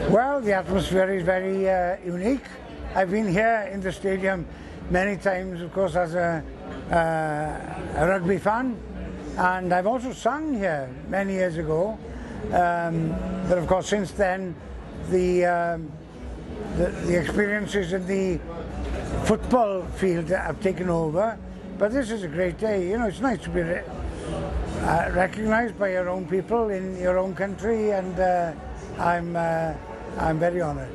Well, the atmosphere is very unique. I've been here in the stadium many times, of course, as a rugby fan, and I've also sung here many years ago. But of course, since then, the experiences in the football field have taken over. But this is a great day. You know, it's nice to be recognised by your own people in your own country, and I'm very honoured.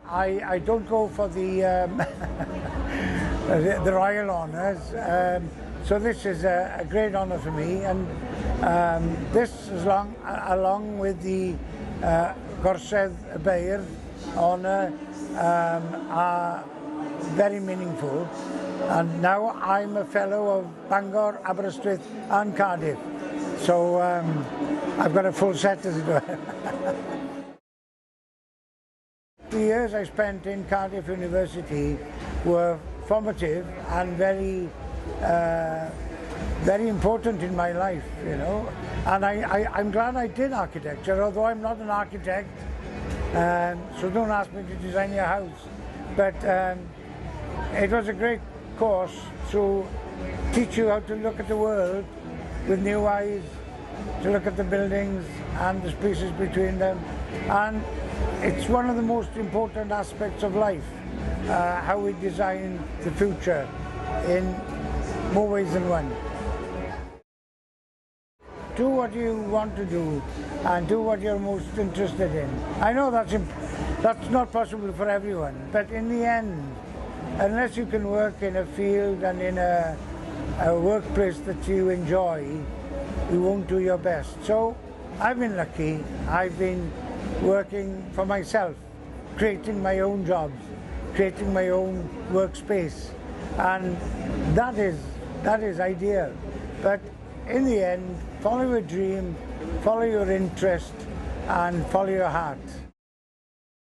I don't go for the the royal honours, so this is a great honour for me, and this is along with the Orsedd y Beirdd honour are very meaningful. And now I'm a fellow of Bangor, Aberystwyth and Cardiff, so I've got a full set, as it were. The years I spent in Cardiff University were formative and very important in my life, you know. And I'm glad I did architecture, although I'm not an architect, so don't ask me to design your house. But it was a great course to teach you how to look at the world with new eyes, to look at the buildings and the spaces between them. And it's one of the most important aspects of life, how we design the future in more ways than one. Do what you want to do and do what you're most interested in. I know that's not possible for everyone, but in the end, unless you can work in a field and in a workplace that you enjoy, you won't do your best. So I've been lucky. I've been working for myself, creating my own jobs, creating my own workspace, and that is ideal. But in the end, follow your dream, follow your interest, and follow your heart.